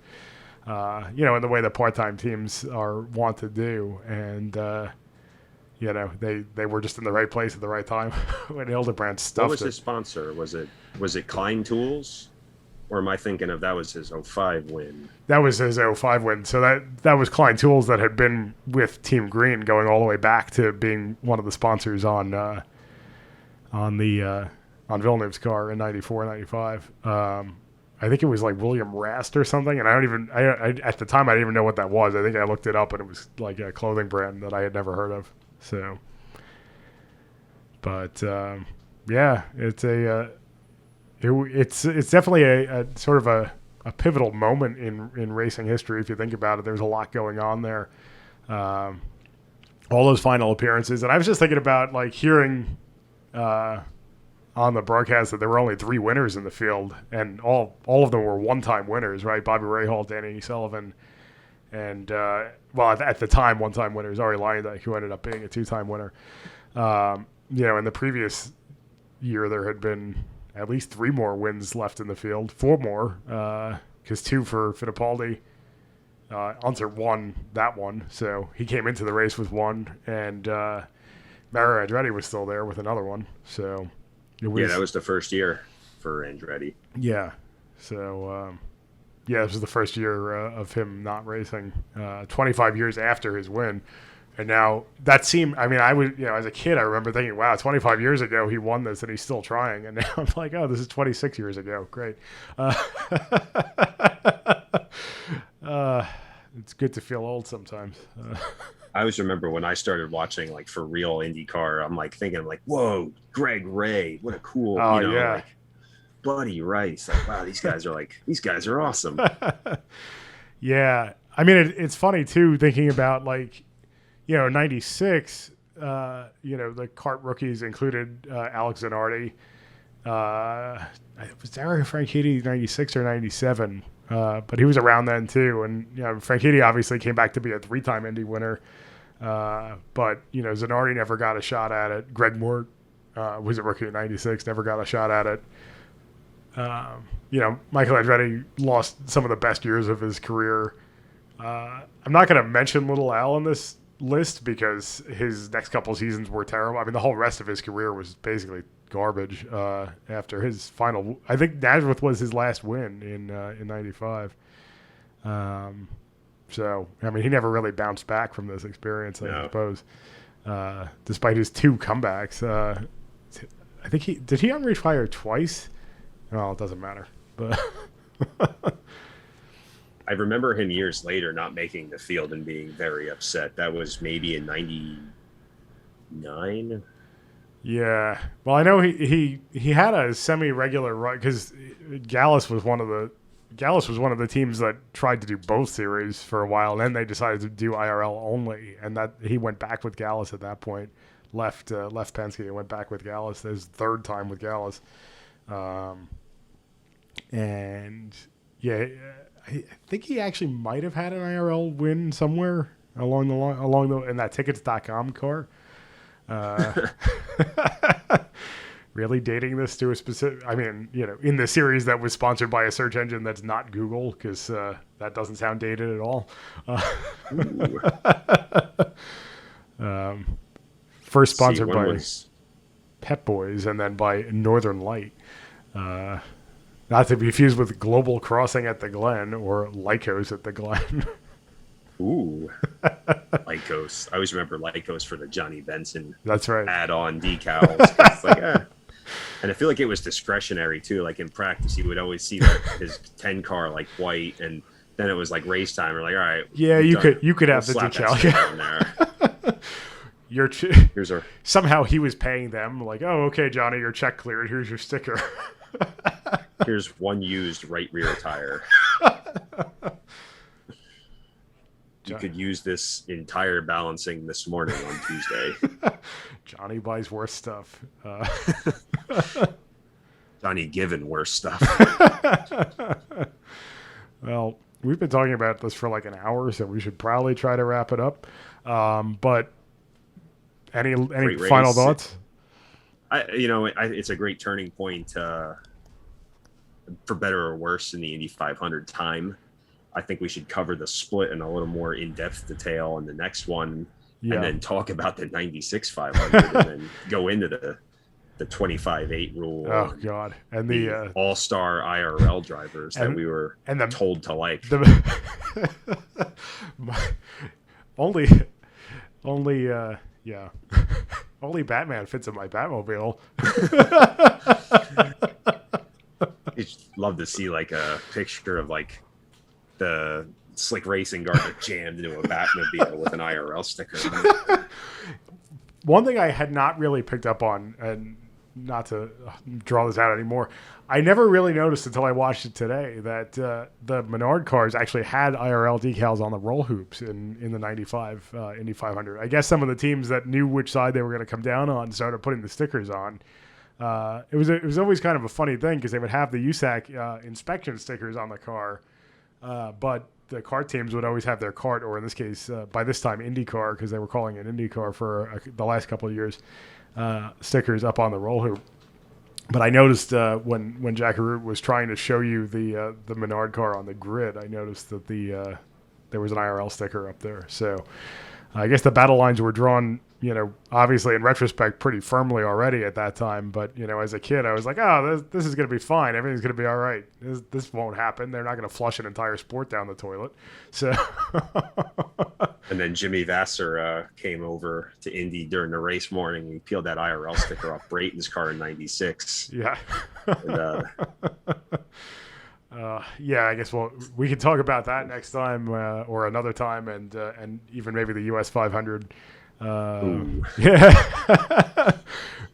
in the way that part-time teams are wont to do, and they were just in the right place at the right time when Hildebrand stuffed it. What was his sponsor? Was it Klein Tools? Or am I thinking of that was his 05 win? That was his 05 win. So that was Klein Tools that had been with Team Green going all the way back to being one of the sponsors on Villeneuve's car in 94, 95. I think it was like William Rast or something, and I at the time I didn't even know what that was. I think I looked it up, and it was like a clothing brand that I had never heard of. So, but it's definitely a sort of a pivotal moment in racing history if you think about it. There's a lot going on there. All those final appearances, and I was just thinking about like hearing on the broadcast that there were only 3 winners in the field, and all of them were one-time winners, right? Bobby Rahal, Danny Sullivan, and at the time one-time winners, Arie Luyendyk, who ended up being a 2-time winner. In the previous year there had been at least 3 more wins left in the field, 4 more, because 2 for Fittipaldi. Unser won that one, so he came into the race with 1, and Mario Andretti was still there with another one. So that was the first year for Andretti. Yeah, so this was the first year of him not racing, 25 years after his win. And now that seemed, I was, as a kid, I remember thinking, wow, 25 years ago he won this and he's still trying. And now I'm like, oh, this is 26 years ago. Great. It's good to feel old sometimes. I always remember when I started watching, like, for real IndyCar, I'm like thinking, like, whoa, Greg Ray, what a cool, like Buddy Rice. Like, wow, these guys are awesome. Yeah. I mean, it's funny too, thinking about like, 96, the kart rookies included Alex Zanardi. Was Dario Franchitti 96 or 97? But he was around then too. And, Franchitti obviously came back to be a 3-time Indy winner. But, Zanardi never got a shot at it. Greg Moore was a rookie in 96, never got a shot at it. Michael Andretti lost some of the best years of his career. I'm not going to mention Little Al in this list because his next couple seasons were terrible. I mean, the whole rest of his career was basically garbage after his final. I think Nazareth was his last win in 95. So, I mean, he never really bounced back from this experience, I suppose, despite his 2 comebacks. I think he unretire twice. Well, it doesn't matter, but I remember him years later not making the field and being very upset. That was maybe in '99. Yeah. Well, I know he had a semi-regular run because Gallus was one of the teams that tried to do both series for a while, and then they decided to do IRL only, and that he went back with Gallus at that point. Left Penske and went back with Gallus. His third time with Gallus, and yeah, I think he actually might have had an IRL win somewhere along the in that tickets.com car. Really dating this to a specific, I mean, in the series that was sponsored by a search engine that's not Google, because that doesn't sound dated at all. First sponsored by Pep Boys and then by Northern Light. Not to be confused with Global Crossing at the Glen or Lycos at the Glen. Ooh, Lycos. I always remember Lycos for the Johnny Benson. That's right. Add-on decals. It's like, and I feel like it was discretionary too. Like in practice, you would always see his 10 car like white, and then it was like race time. We're like, all right, yeah, you could have the decal on there. Here's our. Somehow he was paying them like, oh, okay, Johnny, your check cleared. Here's your sticker. Here's one used right rear tire. You could use this in tire balancing this morning on Tuesday. Johnny buys worse stuff. Johnny given worse stuff. Well, we've been talking about this for like an hour, so we should probably try to wrap it up. But any final thoughts? It's a great turning point for better or worse in the Indy 500 time. I think we should cover the split in a little more in-depth detail in the next one, and then talk about the 96 500 and then go into the 25-8 rule. Oh, God. And the all-star IRL drivers that we were told to like. Only Batman fits in my Batmobile. You'd love to see like a picture of like the slick racing car jammed into a Batmobile with an IRL sticker on it. One thing I had not really picked up on, and not to draw this out anymore, I never really noticed until I watched it today that the Menard cars actually had IRL decals on the roll hoops in the 95 Indy 500. I guess some of the teams that knew which side they were going to come down on started putting the stickers on. It was always kind of a funny thing because they would have the USAC inspection stickers on the car, but the kart teams would always have their kart, or in this case, by this time, IndyCar, because they were calling it IndyCar for the last couple of years, stickers up on the roll hoop. But I noticed when Jack Pruitt was trying to show you the Menard car on the grid, I noticed that there was an IRL sticker up there. So I guess the battle lines were drawn, obviously in retrospect pretty firmly already at that time. But, as a kid, I was like, oh, this is going to be fine. Everything's going to be all right. This won't happen. They're not going to flush an entire sport down the toilet. So. And then Jimmy Vasser came over to Indy during the race morning. He peeled that IRL sticker off Brayton's car in '96. Yeah. And, yeah, I guess we can talk about that next time or another time, and even maybe the US 500. Yeah,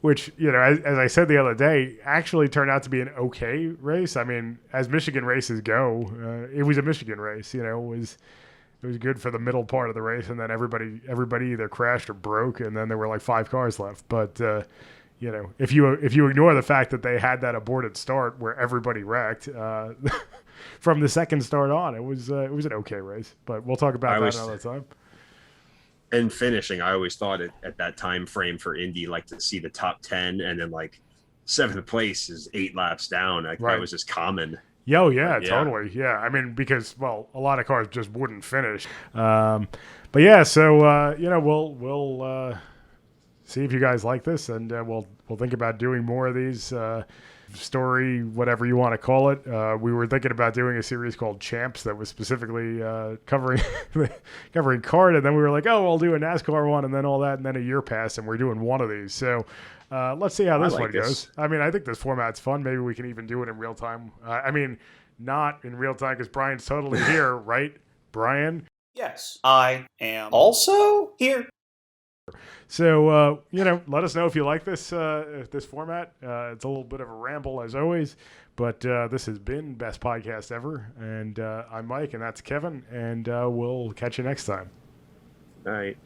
which as I said the other day, actually turned out to be an okay race. I mean, as Michigan races go, it was a Michigan race. It was good for the middle part of the race, and then everybody either crashed or broke, and then there were like 5 cars left. But if you ignore the fact that they had that aborted start where everybody wrecked from the second start on, it was an okay race. But we'll talk about that another time. And finishing, I always thought at that time frame for Indy, like to see the top 10, and then like 7th place is 8 laps down. That was just common. Oh, yeah, totally. Yeah, I mean, because, a lot of cars just wouldn't finish. But yeah, so, we'll see if you guys like this, and we'll think about doing more of these story, whatever you want to call it. We were thinking about doing a series called Champs that was specifically covering kart, and then we were like, oh, we'll do a NASCAR one, and then all that, and then a year passed, and we're doing one of these. So let's see how this one goes. I mean, I think this format's fun. Maybe we can even do it in real time. I mean, not in real time because Brian's totally here, right, Brian? Yes, I am also here. So, let us know if you like this format. It's a little bit of a ramble as always, but this has been Best Podcast Ever. And I'm Mike, and that's Kevin, and we'll catch you next time. All right.